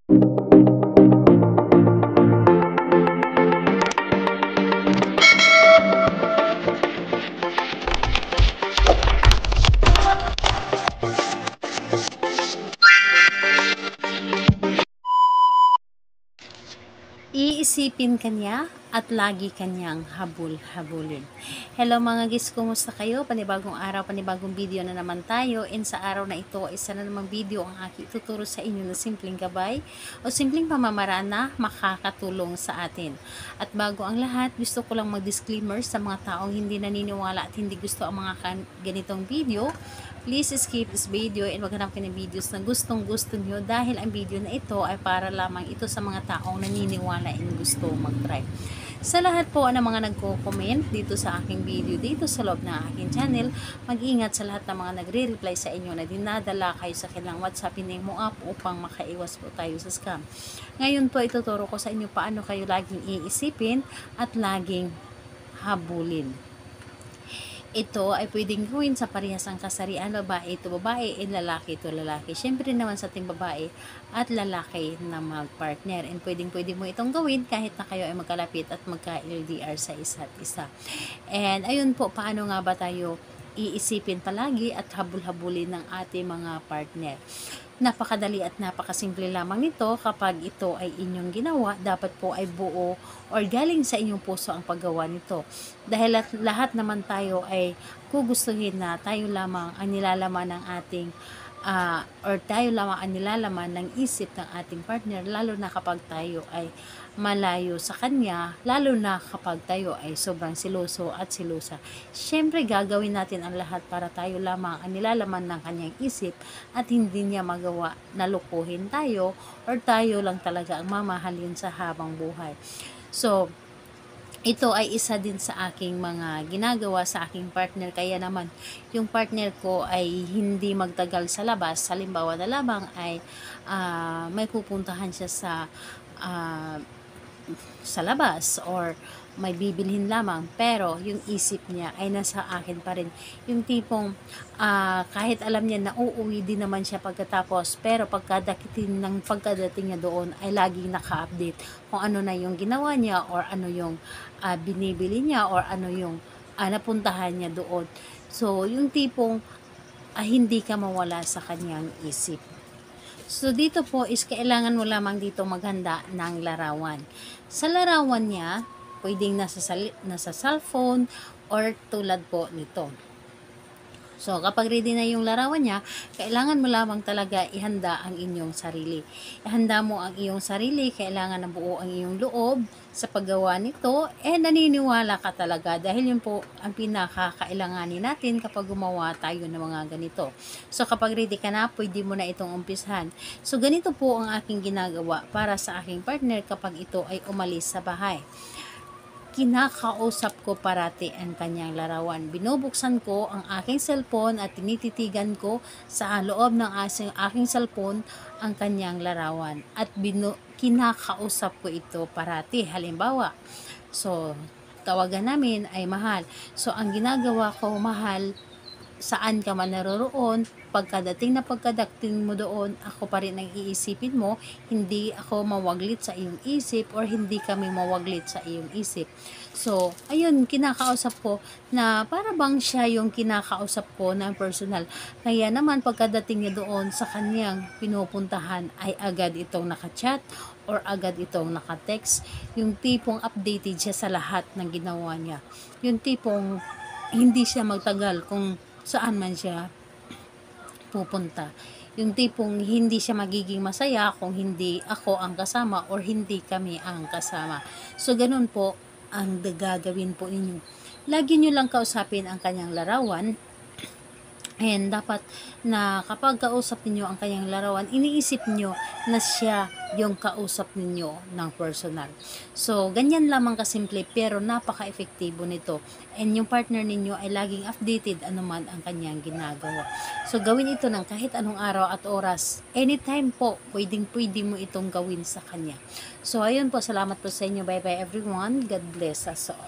Iisipin kanya at lagi kanyang habul-habulin. Hello mga guys, kumusta kayo? Panibagong araw, panibagong video na naman tayo. And sa araw na ito, isa na namang video ang aking tuturo sa inyo na simpleng gabay o simpleng pamamaraan na makakatulong sa atin. At bago ang lahat, gusto ko lang mag-disclaimer sa mga taong hindi naniniwala at hindi gusto ang mga ganitong video. Please skip this video and maghanap kayo ng videos na gustong-gusto nyo dahil ang video na ito ay para lamang ito sa mga taong naniniwala and gusto mag-try. Sa lahat po ng mga nagko-comment dito sa aking video, dito sa loob ng aking channel, mag-ingat sa lahat ng mga nagre-reply sa inyo na dinadala kayo sa kanilang WhatsApp mo app upang makaiwas po tayo sa scam. Ngayon po ituturo ko sa inyo paano kayo laging iisipin at laging habulin. Ito ay pwedeng gawin sa parehas ang kasarian, babae ito babae, lalaki ito lalaki. Siyempre naman sa ating babae at lalaki na mag-partner. And pwede mo itong gawin kahit na kayo ay magkalapit at magka-LDR sa isa't isa. And ayun po, paano nga ba tayo iisipin palagi at habul-habulin ng ating mga partner? Napakadali at napakasimple lamang nito. Kapag ito ay inyong ginawa, dapat po ay buo or galing sa inyong puso ang paggawa nito. Dahil lahat naman tayo ay gugustuhin na tayo lamang ang nilalaman ng ating or tayo lamang ang nilalaman ng isip ng ating partner, lalo na kapag tayo ay malayo sa kanya, lalo na kapag tayo ay sobrang siloso at silosa. Siyempre gagawin natin ang lahat para tayo lamang ang nilalaman ng kanyang isip at hindi niya magawa na lukuhin tayo or tayo lang talaga ang mamahalin sa habang buhay. So, ito ay isa din sa aking mga ginagawa sa aking partner. Kaya naman, yung partner ko ay hindi magtagal sa labas. Halimbawa na lamang ay may pupuntahan siya sa labas or may bibilhin lamang, pero yung isip niya ay nasa akin pa rin. Yung tipong kahit alam niya na uuwi din naman siya pagkatapos, pero pagkadating niya doon ay laging naka-update kung ano na yung ginawa niya or ano yung binibili niya or ano yung napuntahan niya doon. So yung tipong hindi ka mawala sa kanyang isip. So, dito po is kailangan mo lamang dito maghanda ng larawan. Sa larawan niya, pwedeng nasa cellphone or tulad po nito. So, kapag ready na yung larawan niya, kailangan mo lamang talaga ihanda ang inyong sarili. Ihanda mo ang iyong sarili, kailangan na buo ang iyong loob sa paggawa nito, naniniwala ka talaga dahil yun po ang pinakakailanganin natin kapag gumawa tayo ng mga ganito. So, kapag ready ka na, pwede mo na itong umpisahan. So, ganito po ang aking ginagawa para sa aking partner kapag ito ay umalis sa bahay. Kinakausap ko parati ang kanyang larawan. Binubuksan ko ang aking cellphone at tinititigan ko sa loob ng aking cellphone ang kanyang larawan. At kinakausap ko ito parati. Halimbawa, so tawagan namin ay mahal. So ang ginagawa ko, mahal, saan ka man naroroon, pagkadating mo doon, ako pa rin ang iisipin mo, hindi ako mawaglit sa iyong isip or hindi kami mawaglit sa iyong isip. So, ayun, kinakausap ko na para bang siya yung kinakausap ko na personal. Kaya naman pagkadating niya doon sa kanyang pinupuntahan ay agad itong nakachat or agad itong nakatext. Yung tipong updated siya sa lahat ng ginawa niya. Yung tipong hindi siya magtagal kung saan man siya pupunta. Yung tipong hindi siya magiging masaya kung hindi ako ang kasama or hindi kami ang kasama. So, ganun po ang gagawin po ninyo. Lagi nyo lang kausapin ang kanyang larawan. And dapat na kapag kausap niyo ang kanyang larawan, iniisip niyo na siya yung kausap ninyo ng personal. So, ganyan lamang kasimple pero napaka-efektibo nito. And yung partner ninyo ay laging updated anuman ang kanyang ginagawa. So, gawin ito ng kahit anong araw at oras. Anytime po, pwede mo itong gawin sa kanya. So, ayun po. Salamat po sa inyo. Bye-bye everyone. God bless us all.